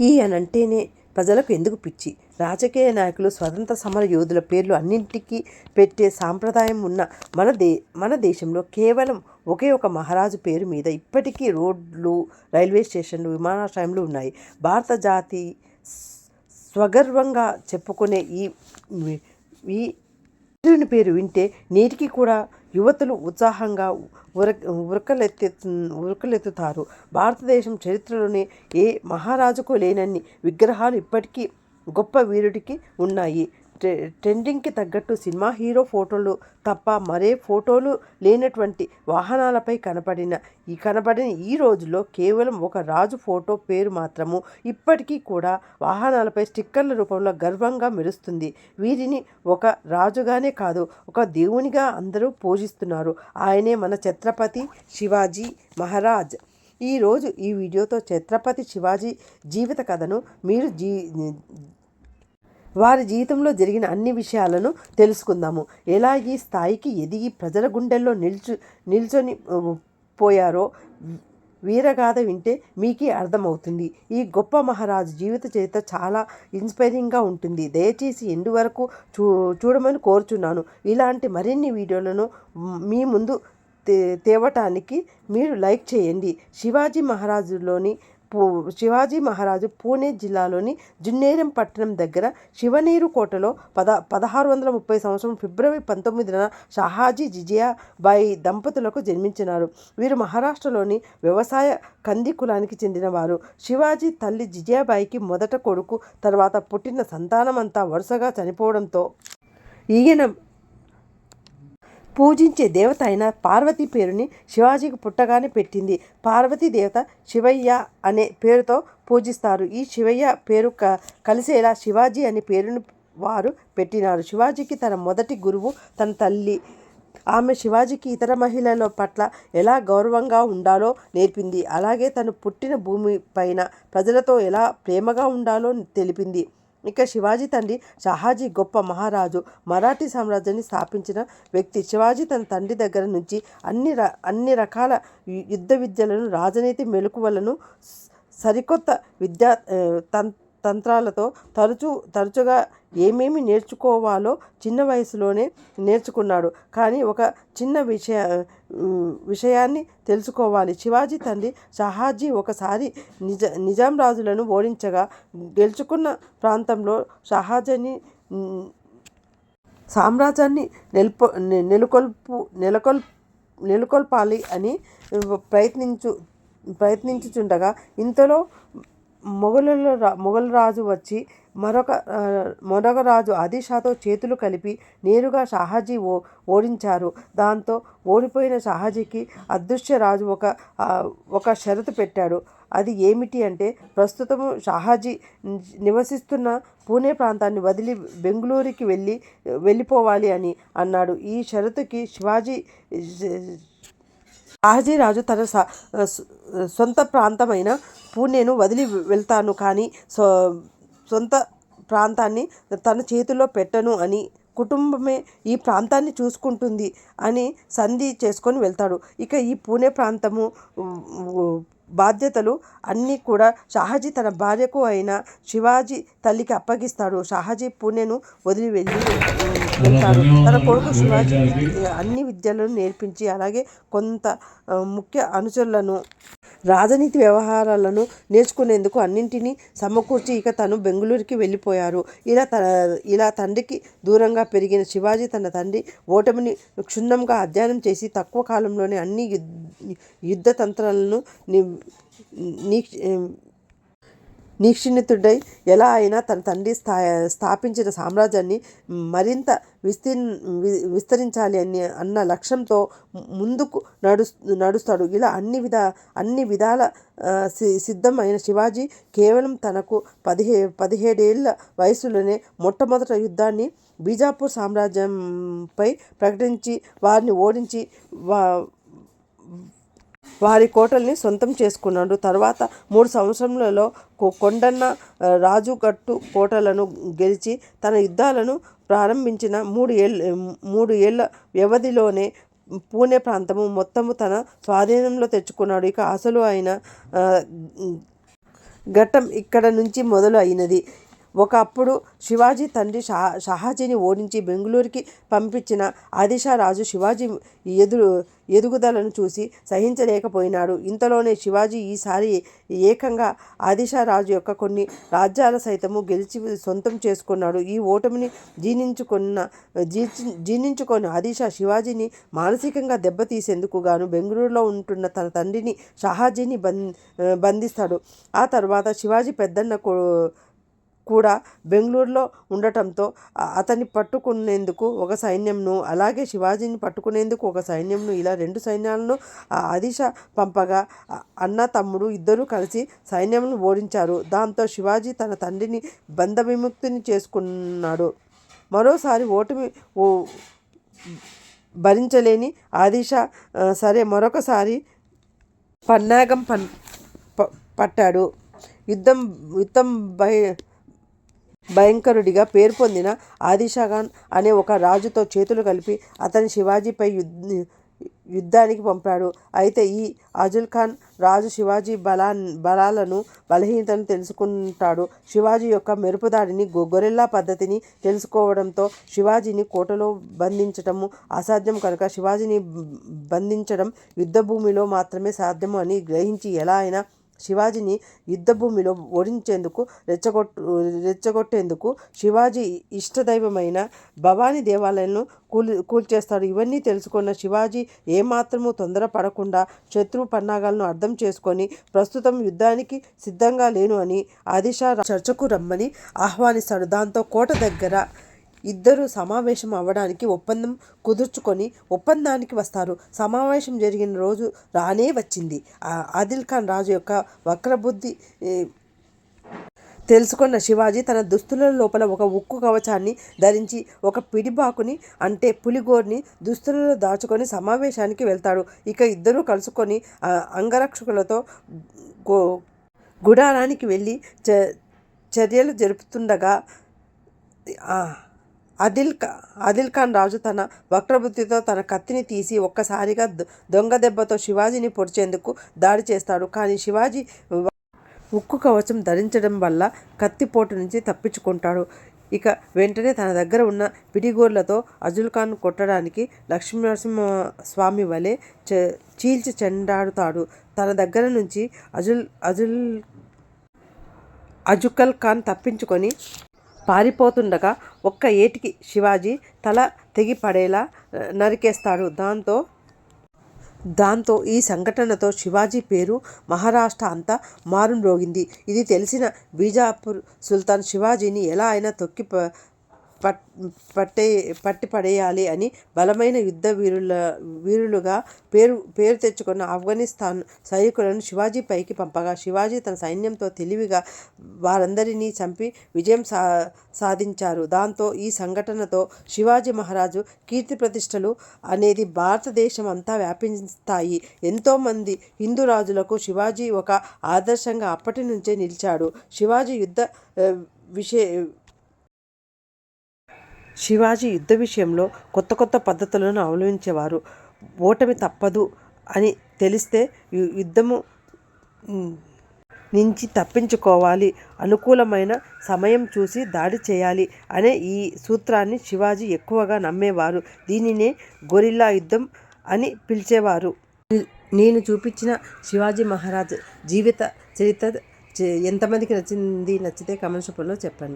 ఈయనంటేనే ప్రజలకు ఎందుకు పిచ్చి? రాజకీయ నాయకులు, స్వతంత్ర సమర యోధుల పేర్లు అన్నింటికీ పెట్టే సాంప్రదాయం ఉన్న మన దేశంలో కేవలం ఒకే ఒక మహారాజు పేరు మీద ఇప్పటికీ రోడ్లు, రైల్వే స్టేషన్లు, విమానాశ్రయాలు ఉన్నాయి. భారత జాతి స్వగర్వంగా చెప్పుకునే ఈ వీరుని పేరు వింటే నేటికి కూడా యువతులు ఉత్సాహంగా ఉరకలెత్తుతారు. భారతదేశం చరిత్రలోనే ఏ మహారాజుకు లేనన్ని విగ్రహాలు ఇప్పటికీ గొప్ప వీరుడికి ఉన్నాయి. ట్రెండింగ్కి తగ్గట్టు సినిమా హీరో ఫోటోలు తప్ప మరే ఫోటోలు లేనటువంటి వాహనాలపై కనబడిన ఈ రోజుల్లో కేవలం ఒక రాజు ఫోటో పేరు మాత్రము ఇప్పటికీ కూడా వాహనాలపై స్టిక్కర్ల రూపంలో గర్వంగా మెరుస్తుంది. వీరిని ఒక రాజుగానే కాదు, ఒక దేవునిగా అందరూ పూజిస్తున్నారు. ఆయనే మన ఛత్రపతి శివాజీ మహారాజ్. ఈరోజు ఈ వీడియోతో ఛత్రపతి శివాజీ జీవిత కథను మీరు వారి జీవితంలో జరిగిన అన్ని విషయాలను తెలుసుకుందాము. ఎలా ఈ స్థాయికి ఎదిగి ప్రజల గుండెల్లో నిల్చొని పోయారో వీరగాథ వింటే మీకే అర్థమవుతుంది. ఈ గొప్ప మహారాజు జీవిత చరిత్ర చాలా ఇన్స్పైరింగ్గా ఉంటుంది. దయచేసి ఎండు వరకు చూడమని కోరుచున్నాను. ఇలాంటి మరిన్ని వీడియోలను మీ ముందు తేవటానికి మీరు లైక్ చేయండి. శివాజీ మహారాజు పూణే జిల్లాలోని జున్నేరం పట్టణం దగ్గర శివనేరు కోటలో 1630 సంవత్సరం ఫిబ్రవరి 19న షాహాజీ జిజియాబాయి దంపతులకు జన్మించినారు. వీరు మహారాష్ట్రలోని వ్యవసాయ కంది కులానికి చెందినవారు. శివాజీ తల్లి జిజియాబాయికి మొదట కొడుకు, తర్వాత పుట్టిన సంతానమంతా వరుసగా చనిపోవడంతో ఈయన పూజించే దేవత అయిన పార్వతీ పేరుని శివాజీకి పుట్టగానే పెట్టింది. పార్వతీ దేవత శివయ్య అనే పేరుతో పూజిస్తారు. ఈ శివయ్య పేరు కలిసేలా శివాజీ అనే పేరును వారు పెట్టినారు. శివాజీకి తన మొదటి గురువు తన తల్లి. ఆమె శివాజీకి ఇతర మహిళల పట్ల ఎలా గౌరవంగా ఉండాలో నేర్పింది. అలాగే తను పుట్టిన భూమి పైన ప్రజలతో ఎలా ప్రేమగా ఉండాలో తెలిపింది. ఇక శివాజీ తండ్రి షాహాజీ గొప్ప మహారాజు, మరాఠీ సామ్రాజ్యాన్ని స్థాపించిన వ్యక్తి. శివాజీ తన తండ్రి దగ్గర నుంచి అన్ని రకాల యుద్ధ విద్యలను, రాజనీతి మెలకువలను, సరికొత్త విద్యా తంత్రాలతో తరచుగా ఏమేమి నేర్చుకోవాలో చిన్న వయసులోనే నేర్చుకున్నాడు. కానీ ఒక చిన్న విషయాన్ని తెలుసుకోవాలి. శివాజీ తండ్రి షాహాజీ ఒకసారి నిజాం రాజులను ఓడించగా గెలుచుకున్న ప్రాంతంలో షాహాజీ సామ్రాజ్యాన్ని నెలకొల్పాలి అని ప్రయత్నించుచుండగా ఇంతలో మొఘల్ రాజు వచ్చి మరొక రాజు ఆదిల్షాతో చేతులు కలిపి నేరుగా షాహాజీ ఓడించారు. దాంతో ఓడిపోయిన షాహాజీకి అదృశ్య రాజు ఒక షరతు పెట్టాడు. అది ఏమిటి అంటే, ప్రస్తుతము షాహాజీ నివసిస్తున్న పూణే ప్రాంతాన్ని వదిలి బెంగుళూరుకి వెళ్ళిపోవాలి అని అన్నాడు. ఈ షరతుకి షాహాజీ రాజు తన సొంత ప్రాంతమైన పూణేను వదిలి వెళ్తాను, కానీ సొంత ప్రాంతాన్ని తన చేతిలో పెట్టను అని, కుటుంబమే ఈ ప్రాంతాన్ని చూసుకుంటుంది అని సంధి చేసుకొని వెళ్తాడు. ఇక ఈ పూణే ప్రాంతము బాధ్యతలు అన్నీ కూడా షాహాజీ తన భార్యకు అయిన శివాజీ తల్లికి అప్పగిస్తాడు. షాహాజీ పూణేను వదిలి వెళ్తాడు. తన కొడుకు శివాజీ అన్ని విద్యలను నేర్పించి, అలాగే కొంత ముఖ్య అనుచరులను, రాజనీతి వ్యవహారాలను నేర్చుకునేందుకు అన్నింటినీ సమకూర్చి ఇక తను బెంగుళూరుకి వెళ్ళిపోయారు. ఇలా తండ్రికి దూరంగా పెరిగిన శివాజీ తన తండ్రి ఓటమిని క్షుణ్ణంగా అధ్యయనం చేసి తక్కువ కాలంలోనే అన్ని యుద్ధ తంత్రాలను నిక్షిణితుడై ఎలా అయినా తన తండ్రి స్థాపించిన సామ్రాజ్యాన్ని మరింత విస్తరించాలి అన్న లక్ష్యంతో ముందుకు నడుస్తాడు. ఇలా అన్ని విధాల సిద్ధం అయిన శివాజీ కేవలం తనకు 17 ఏళ్ల వయసులోనే మొట్టమొదటి యుద్ధాన్ని బీజాపూర్ సామ్రాజ్యంపై ప్రకటించి వారిని ఓడించి వారి కోటల్ని సొంతం చేసుకున్నాడు. తర్వాత 3 సంవత్సరాలలో కొండన్న, రాజుగట్టు కోటలను గెలిచి తన యుద్ధాలను ప్రారంభించిన 3 ఏళ్ల వ్యవధిలోనే పూణే ప్రాంతము మొత్తము తన స్వాధీనంలో తెచ్చుకున్నాడు. ఇక అసలు ఆయన ఘట్టం ఇక్కడ నుంచి మొదలు అయినది. ఒకప్పుడు శివాజీ తండ్రి షాహాజీని ఓడించి బెంగుళూరుకి పంపించిన ఆదిషా రాజు శివాజీ ఎదుగుదలను చూసి సహించలేకపోయినాడు. ఇంతలోనే శివాజీ ఈసారి ఏకంగా ఆదిషా రాజు యొక్క కొన్ని రాజ్యాల సైతము గెలిచి సొంతం చేసుకున్నాడు. ఈ ఓటమిని జీర్ణించుకొని ఆదిషా శివాజీని మానసికంగా దెబ్బతీసేందుకు గాను బెంగుళూరులో ఉంటున్న తన తండ్రిని షాహాజీని బంధిస్తాడు. ఆ తర్వాత శివాజీ పెద్దన్న కూడా బెంగుళూరులో ఉండటంతో అతన్ని పట్టుకునేందుకు ఒక సైన్యంను, అలాగే శివాజీని పట్టుకునేందుకు ఒక సైన్యంను, ఇలా 2 సైన్యాలను ఆదిషా పంపగా అన్న తమ్ముడు ఇద్దరూ కలిసి సైన్యంను ఓడించారు. దాంతో శివాజీ తన తండ్రిని బంధవిముక్తిని చేసుకున్నాడు. మరోసారి ఓటమి భరించలేని ఆదిషా సరే మరొకసారి పన్నాగం పట్టాడు. యుద్ధం భయంకరుడిగా పేరు పొందిన ఆదిషాఖాన్ అనే ఒక రాజుతో చేతులు కలిపి అతని శివాజీపై యుద్ధానికి పంపాడు. అయితే ఈ అజుల్-ఖాన్ రాజు శివాజీ బలాలను బలహీనతను తెలుసుకుంటాడు. శివాజీ యొక్క మెరుపుదాడిని గొరిల్లా పద్ధతిని తెలుసుకోవడంతో శివాజీని కోటలో బంధించటము అసాధ్యం కనుక శివాజీని బంధించడం యుద్ధభూమిలో మాత్రమే సాధ్యము అని గ్రహించి ఎలా అయినా శివాజీని యుద్ధభూమిలో ఓడించేందుకు రెచ్చగొట్టేందుకు శివాజీ ఇష్టదైవమైన భవానీ దేవాలయాలను కూల్చేస్తాడు. ఇవన్నీ తెలుసుకున్న శివాజీ ఏమాత్రము తొందరపడకుండా శత్రు పన్నాగాలను అర్థం చేసుకొని ప్రస్తుతం యుద్ధానికి సిద్ధంగా లేను అని ఆదిషా చర్చకు రమ్మని ఆహ్వానిస్తాడు. దాంతో కోట దగ్గర ఇద్దరు సమావేశం అవ్వడానికి ఒప్పందం కుదుర్చుకొని ఒప్పందానికి వస్తారు. సమావేశం జరిగిన రోజు రానే వచ్చింది. ఆదిల్-ఖాన్ రాజు యొక్క వక్రబుద్ధి తెలుసుకున్న శివాజీ తన దుస్తుల లోపల ఒక ఉక్కు కవచాన్ని ధరించి ఒక పిడిబాకుని అంటే పులిగోర్ని దుస్తులలో దాచుకొని సమావేశానికి వెళ్తాడు. ఇక ఇద్దరూ కలుసుకొని అంగరక్షకులతో గుడారానికి వెళ్ళి చర్యలు జరుపుతుండగా ఆదిల్-ఖాన్ రాజు తన వక్రబుద్ధితో తన కత్తిని తీసి ఒక్కసారిగా దొంగ దెబ్బతో శివాజీని పొడిచేందుకు దాడి చేస్తాడు. కానీ శివాజీ ఉక్కు కవచం ధరించడం వల్ల కత్తిపోటు నుంచి తప్పించుకుంటాడు. ఇక వెంటనే తన దగ్గర ఉన్న పిడిగోర్లతో అజుల్-ఖాన్ కొట్టడానికి లక్ష్మీనరసింహస్వామి వలె చీల్చి చెండాడుతాడు. తన దగ్గర నుంచి అజుల్-ఖాన్ తప్పించుకొని పారిపోతుండగా ఒక్క ఏటికి శివాజీ తల తెగిపడేలా నరికేస్తాడు. దాంతో ఈ సంఘటనతో శివాజీ పేరు మహారాష్ట్ర అంతా మారుమ్రోగింది. ఇది తెలిసిన బీజాపూర్ సుల్తాన్ శివాజీని ఎలా అయినా తొక్కి పట్టిపడేయాలి అని బలమైన యుద్ధ వీరులుగా పేరు తెచ్చుకున్న ఆఫ్ఘనిస్తాన్ సైనికులను శివాజీ పైకి పంపగా శివాజీ తన సైన్యంతో తెలివిగా వారందరినీ చంపి విజయం సాధించారు. దాంతో ఈ సంఘటనతో శివాజీ మహారాజు కీర్తి ప్రతిష్టలు అనేది భారతదేశం అంతా వ్యాపిస్తాయి. ఎంతోమంది హిందూ రాజులకు శివాజీ ఒక ఆదర్శంగా అప్పటి నుంచే నిలిచాడు. శివాజీ యుద్ధ విషయంలో కొత్త పద్ధతులను అవలంబించేవారు. ఓటమి తప్పదు అని తెలిస్తే యుద్ధము నుంచి తప్పించుకోవాలి, అనుకూలమైన సమయం చూసి దాడి చేయాలి అనే ఈ సూత్రాన్ని శివాజీ ఎక్కువగా నమ్మేవారు. దీనినే గొరిల్లా యుద్ధం అని పిలిచేవారు. నేను చూపించిన శివాజీ మహారాజ్ జీవిత చరిత్ర ఎంతమందికి నచ్చితే కామెంట్స్ రూపంలో చెప్పండి.